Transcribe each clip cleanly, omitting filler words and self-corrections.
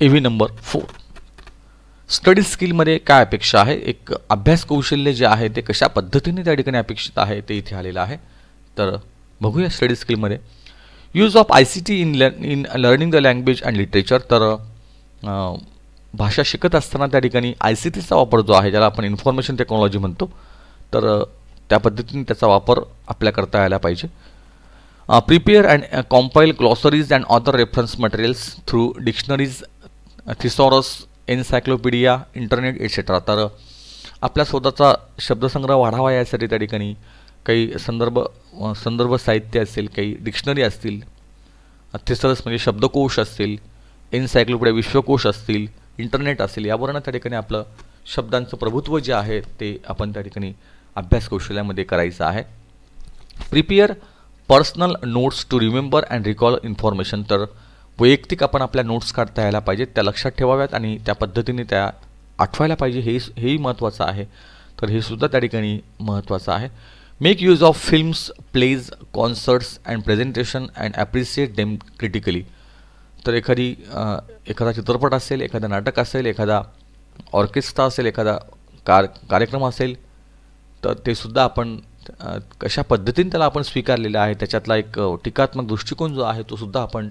AV number 4 study स्किलमध्ये काय अपेक्षा आहे, एक अभ्यास कौशल्य जे आहे ते कशा पद्धतीने त्या ठिकाणी अपेक्षित आहे ते इथे आलेलं आहे. तर बघूया स्टडी स्किलमध्ये use of ICT in learning the language and literature. तर भाषा शिकत असताना त्या ठिकाणी ICTचा वापर जो आहे ज्याला आपण इन्फॉर्मेशन टेक्नॉलॉजी म्हणतो, तर त्या पद्धतीने त्याचा वापर आपल्या करता यायला पाहिजे. Prepare and compile glossaries and other reference materials through dictionaries, thesaurus, encyclopaedia, internet etcetera. तर आपल्या स्वतःचा शब्दसंग्रह वाढावा यासाठी त्या ठिकाणी काही संदर्भ साहित्य असेल, काही डिक्शनरी असतील, थिसॉरस म्हणजे शब्दकोश असतील, एन्सायक्लोपीडिया विश्वकोश असतील, इंटरनेट असेल, यावरून त्या ठिकाणी आपलं शब्दांचं प्रभुत्व जे आहे ते आपण त्या ठिकाणी अभ्यास कौशल्यामध्ये करायचं आहे. Prepare personal notes to remember and recall information. तर वैयक्तिक आपण आपल्या नोट्स काढता यायला पाहिजेत, त्या लक्षात ठेवाव्यात आणि त्या पद्धतीने त्या आठवायला पाहिजे, हेही महत्त्वाचं आहे. तर हे सुद्धा त्या ठिकाणी महत्त्वाचं आहे. Make use of films, plays, concerts and presentation and appreciate them critically. तर एखादा चित्रपट असेल, एखादं नाटक असेल, एखादा ऑर्केस्ट्रा असेल, एखादा कार्यक्रम असेल, तर ते सुद्धा आपण कशा पद्धतीने त्याला आपण स्वीकारलेलं आहे त्याच्यातला एक टीकात्मक दृष्टिकोन जो आहे तो सुद्धा आपण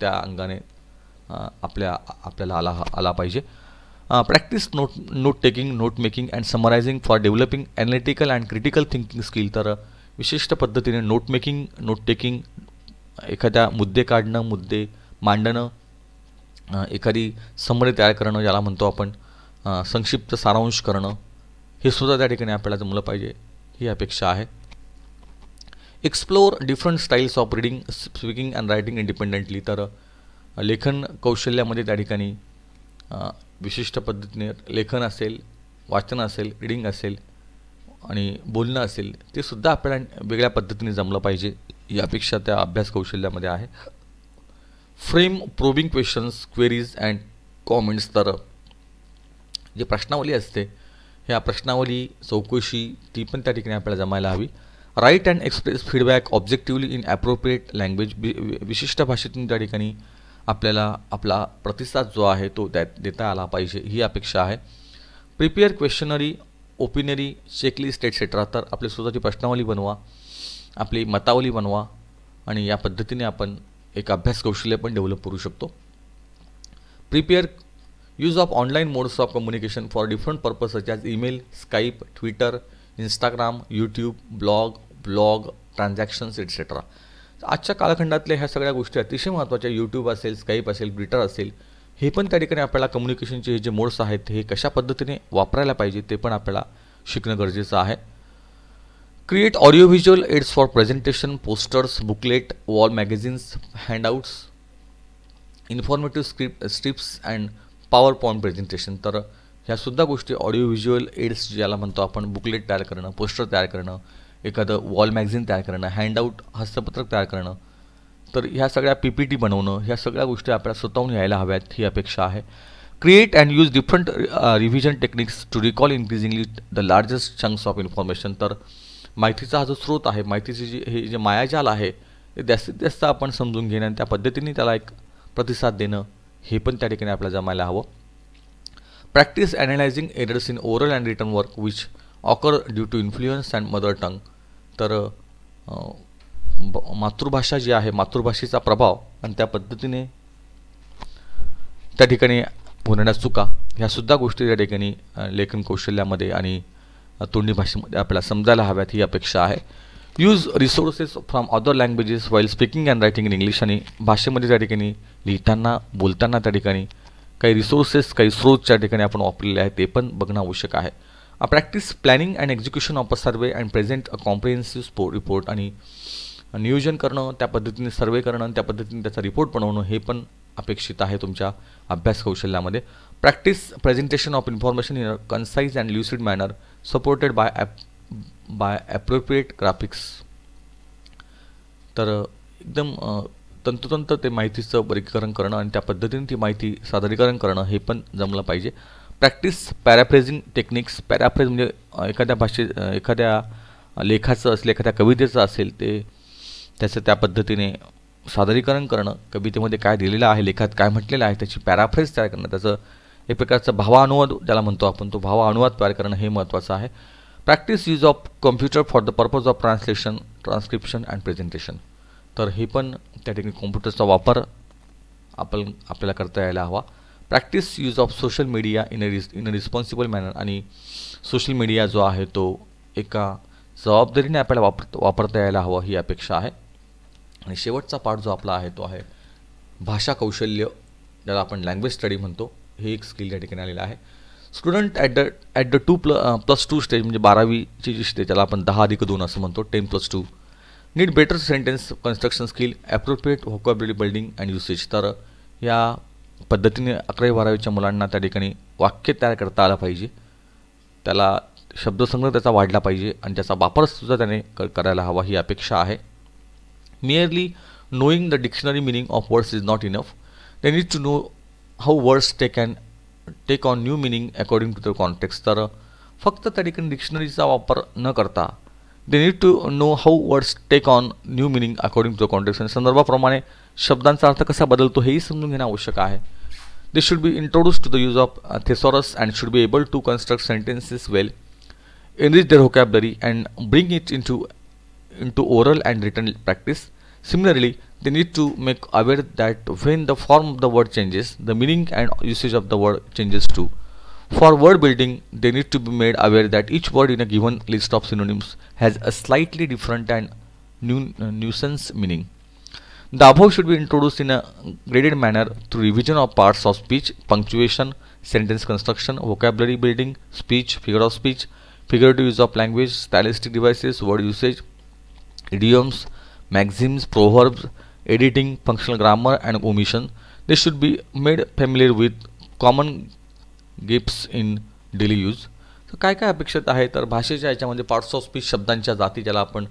त्या अंगाने आपल्याला आला पाहिजे. Practise note taking, note making and summarising for developing analytical and critical thinking skill. तर विशिष्ट पद्धतीने नोट मेकिंग, नोट टेकिंग, एखाद्या मुद्दे काढणं, मुद्दे मांडणं, एखादी समरी तयार करणं ज्याला म्हणतो आपण, संक्षिप्त सारांश करणं, हे सुद्धा त्या ठिकाणी आपल्याला जमलं पाहिजे, ही अपेक्षा आहे. Explore different styles of reading, speaking and writing independently. तर लेखन कौशल्यामध्ये त्या ठिकाणी विशिष्ट पद्धतीने लेखन असेल, वाचन असेल, रीडिंग असेल आणि बोलणं असेल, ते सुद्धा आपल्याला वेगळ्या पद्धतीने जमलं पाहिजे, ही अपेक्षा त्या अभ्यास कौशल्यामध्ये आहे. Frame probing questions, queries and comments. तर जे प्रश्नावली असते, ह्या प्रश्नावली, चौकशी, ती पण त्या ठिकाणी आपल्याला जमायला हवी. Write and express feedback objectively in appropriate language. विशिष्ट भाषेतून त्या ठिकाणी आपल्याला आपला प्रतिसाद जो आहे तो देता आला पाहिजे, ही अपेक्षा आहे. Prepare questionnaire, opinionnaire, checklist etcetera. तर आपली स्वतःची प्रश्नावली बनवा, आपली मतावली बनवा आणि या पद्धतीने आपण एक अभ्यास कौशल्य पण डेव्हलप करू शकतो. Prepare use of online modes of communication for different purpose such as email, Skype, Twitter, Instagram, YouTube, blog, transactions etcetera. आजच्या कालखंडातल्या ह्या सगळ्या गोष्टी अतिशय महत्त्वाच्या. यूट्यूब असेल, स्काईप असेल, ट्विटर असेल, हे पण त्या ठिकाणी आपल्याला कम्युनिकेशनचे हे जे मोड्स आहेत हे कशा पद्धतीने वापरायला पाहिजे ते पण आपल्याला शिकणं गरजेचं आहे. Create audio visual aids for presentation, posters, booklet, wall magazines, handouts, informative strips and PowerPoint presentation. तर ह्यासुद्धा गोष्टी ऑडिओ व्हिज्युअल एड्स ज्याला म्हणतो आपण, बुकलेट तयार करणं, पोस्टर तयार करणं, एखादं वॉल मॅगझिन तयार करणं, हँडआउट हस्तपत्रक तयार करणं, तर ह्या सगळ्या PPT बनवणं, ह्या सगळ्या गोष्टी आपल्याला स्वतःहून यायला हव्यात, ही अपेक्षा आहे. Create and use different revision techniques to recall increasingly the largest chunks of information. तर माहितीचा हा जो स्रोत आहे, माहितीचे हे जे मायाजाल आहे ते जास्तीत जास्त आपण समजून घेणं आणि त्या पद्धतीने त्याला एक प्रतिसाद देणं, हे पण त्या ठिकाणी आपल्याला जमायला हवं. Practise analysing errors in oral and written work which occur due to influence and mother tongue. तर मातृभाषा जी आहे, मातृभाषेचा प्रभाव आणि त्या पद्धतीने त्या ठिकाणी होणाऱ्या चुका, ह्यासुद्धा गोष्टी त्या ठिकाणी लेखन कौशल्यामध्ये आणि तोंडी भाषेमध्ये आपल्याला समजायला हव्यात, ही अपेक्षा आहे. Use resources from other languages while speaking and writing in English. आणि भाषेमध्ये त्या ठिकाणी लिहिताना, बोलताना त्या ठिकाणी काही रिसोर्सेस, काही स्रोत त्या ठिकाणी आपण वापरलेले आहेत ते पण बघणं आवश्यक आहे. Practice planning and execution of a survey and present a comprehensive report. आणि नियोजन करणं, त्या पद्धतीने सर्वे करणं, त्या पद्धतीने त्याचा रिपोर्ट बनवणं, हे पण अपेक्षित आहे तुमच्या अभ्यास कौशल्यामध्ये. Practise presentation of information in a concise and lucid manner supported by appropriate graphics. तर एकदम तंतोतंत ते माहितीचं वर्गीकरण करणं आणि त्या पद्धतीने ती माहिती सादरीकरण करणं, हे पण जमलं पाहिजे. Practice पॅराफ्रेझिंग techniques. पॅराफ्रेझ म्हणजे एखाद्या लेखाचं असेल, एखाद्या कवितेचं असेल, त्याचं त्या पद्धतीने सादरीकरण करणं, कवितेमध्ये काय दिलेलं आहे, लेखात काय म्हटलेलं आहे त्याची पॅराफ्रेज तयार करणं, त्याचं एक प्रकारचं भावानुवाद ज्याला म्हणतो आपण, तो भावानुवाद तयार करणं हे महत्त्वाचं आहे. Practice use of computer for the purpose of translation, transcription and presentation. तर हे पण त्या ठिकाणी कॉम्प्युटरचा वापर आपल्याला करता यायला हवा. Practice use of social media in a responsible manner. आणि सोशल मीडिया जो आहे तो एका जबाबदारीने आपल्याला वापरता यायला हवा ही अपेक्षा आहे. आणि शेवटचा पार्ट जो आपला आहे तो आहे भाषा कौशल्य, ज्याला आपण लँग्वेज स्टडी म्हणतो. हे एक स्किल या ठिकाणी आलेलं आहे. स्टुडंट ॲट द 2+2 स्टेज, म्हणजे 12वीची जी स्टेज, त्याला आपण 10+2 असं म्हणतो, 10+2, need better sentence construction skill, appropriate vocabulary building and usage. तर या पद्धतीने 11वी-12वीच्या मुलांना त्या ठिकाणी वाक्य तयार करता आलं पाहिजे, त्याला शब्दसंग्रह त्याचा वाढला पाहिजे आणि त्याचा वापरसुद्धा त्याने करायला हवा ही अपेक्षा आहे. Merely knowing the dictionary meaning of words is not enough. They need to know how words take on new meaning according to the context. तर फक्त त्या ठिकाणी डिक्शनरीचा वापर न करता they need to know how words take on new meaning according to the context. आणि संदर्भाप्रमाणे शब्दांचा अर्थ कसा बदलतो हेही समजून घेणं आवश्यक आहे. They should be introduced to the use of thesaurus and should be able to construct sentences well, enrich their vocabulary and bring it into oral and written practice. Similarly, they need to make aware that when the form of the word changes, the meaning and usage of the word changes too. For word building, they need to be made aware that each word in a given list of synonyms has a slightly different and nuisance meaning. The above should be introduced in a graded manner through revision of parts of speech, punctuation, sentence construction, vocabulary building, speech, figure of speech, figurative use of language, stylistic devices, word usage, idioms, maxims, proverbs, editing, functional grammar and omission. They should be made familiar with common gifts in daily use. तर काय काय अपेक्षित आहे, तर भाषेच्या याच्यामध्ये parts of speech, शब्दांच्या जाती ज्याला आपण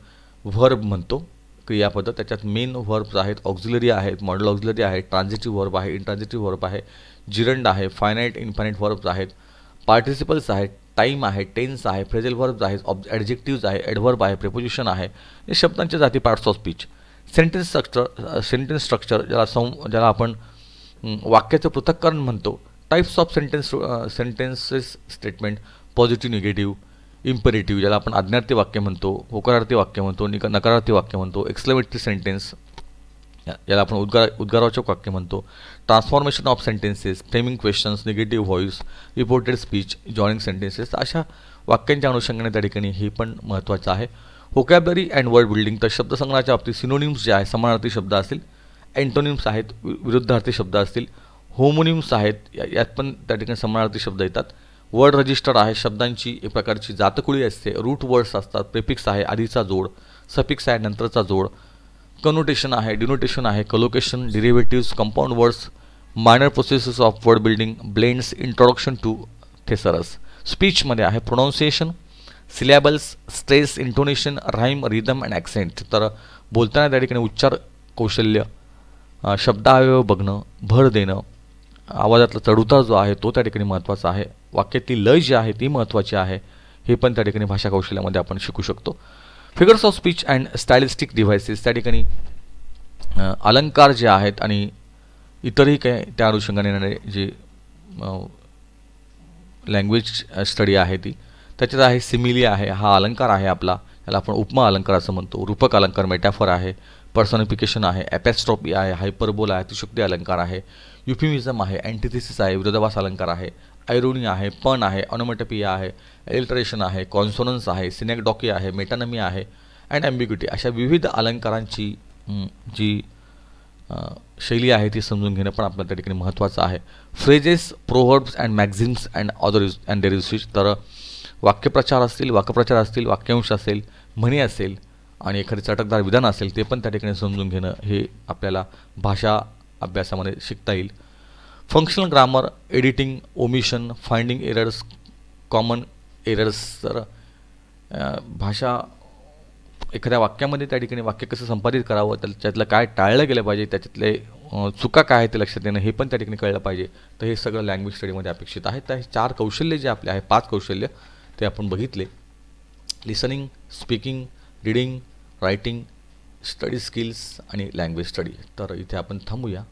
व्हर्ब म्हणतो, क्रियापद, त्याच्यात मेन व्हर्ब्स आहेत, ऑक्झिलरी आहेत, मॉडल ऑक्झिलरी आहे, ट्रान्झिटिव्ह व्हर्ब आहे, इंट्रान्झिटिव्ह व्हर्ब आहे, जिरंड आहे, फायनाईट इनफायनाईट व्हर्ब्स आहेत, पार्टिसिपल्स आहेत, टाईम आहे, टेन्स आहे, फ्रेझल व्हर्ब्स आहेत, ॲडजेक्टिव्ज आहे, ॲडव्हर्ब आहे, प्रिपोजिशन आहे. हे शब्दांच्या जाती parts of speech. Sentence structure ज्याला आपण वाक्याचं पृथक्करण म्हणतो. Types of sentences statement, positive, negative, imperative ज्याला आपण आज्ञार्थी वाक्य म्हणतो, होकारार्थी वाक्य म्हणतो, नकारार्थी वाक्य म्हणतो, एक्सक्लेमेटरी सेंटेन्स याला आपण उद्गारवाचक वाक्य म्हणतो, transformation of sentences, framing questions, negative voice, reported speech, joining sentences. अशा वाक्यांच्या अनुषंगाने त्या ठिकाणी हे पण महत्त्वाचं आहे. व्होकॅब्युलरी अँड वर्ड बिल्डिंग, तर शब्दसंग्रहाच्या बाबतीत सिनोनिम्स जे आहे, समानार्थी शब्द असतील, अँटोनिम्स आहेत, विरुद्धार्थी शब्द असतील, होमोनिम्स आहेत, यात पण त्या ठिकाणी समानार्थी शब्द येतात. वर्ड रजिस्टर आहे, शब्दांची एक प्रकारची जातकुळी असते, रूट वर्ड्स असतात, प्रिफिक्स आहे, आधीचा जोड, सफिक्स आहे, नंतरचा जोड, कनोटेशन आहे, डिनोटेशन आहे, collocation, derivatives, compound words, minor processes of word building, blends, introduction to thesaurus. स्पीचमध्ये आहे pronunciation, syllables, stress, intonation, rhyme, rhythm and accent. तर बोलताना त्या ठिकाणी उच्चार कौशल्य, शब्दावयव बघणं, भर देणं, आवाजातला चढउतार जो आहे तो त्या ठिकाणी महत्त्वाचा आहे. वाक्यातली लय जी आहे ती महत्त्वाची आहे. हे पण त्या ठिकाणी भाषा कौशल्यामध्ये आपण शिकू शकतो. Figures of speech and stylistic devices, त्या ठिकाणी अलंकार जे आहेत आणि इतरही काही त्या अनुषंगाने येणारे जे लँग्वेज स्टडी आहे ती, त्याच्यात आहे सिमिली आहे, हा अलंकार आहे आपला, याला आपण उपमा अलंकार असं म्हणतो, रूपक अलंकार, मेटॅफर आहे, पर्सनिफिकेशन आहे, ॲपॅस्ट्रॉपी आहे, हायपरबोल आहे, अतिशयोक्ती अलंकार आहे, युफिमिझम आहे, अँटिथिसिस आहे, विरोधाभास अलंकार आहे, आयरोनी आहे, पण आहे, ऑनोमॅटोपिया आहे, एलिटरेशन आहे, कॉन्सोनन्स आहे, सिनेक्डॉकी आहे, मेटानमी आहे अँड ॲम्बिग्युटी. अशा विविध अलंकारांची जी शैली आहे ती समजून घेणं पण आपल्याला त्या ठिकाणी महत्त्वाचं आहे. Phrases, proverbs and maxims and other use and their usage, तर वाक्यप्रचार असतील, वाक्यांश असेल, म्हणी असेल आणि एखादी चटकदार विधान असेल ते पण त्या ठिकाणी समजून घेणं हे आपल्याला भाषा अभ्यासामध्ये शिकता येईल. Functional grammar, editing, omission, finding errors, common errors. तर भाषा एखाद्या वाक्यामध्ये त्या ठिकाणी वाक्य कसं संपादित करावं, त्याच्यातलं काय टाळलं गेलं पाहिजे, त्याच्यातले चुका काय आहे ते लक्षात येणं हे पण त्या ठिकाणी कळलं पाहिजे. तर हे सगळं लँग्वेज स्टडीमध्ये अपेक्षित आहे. तर हे 4 कौशल्य जे आपले आहे, 5 कौशल्य ते आपण बघितले. Listening, speaking, reading, writing, study skills आणि लँग्वेज स्टडी. तर इथे आपण थांबूया.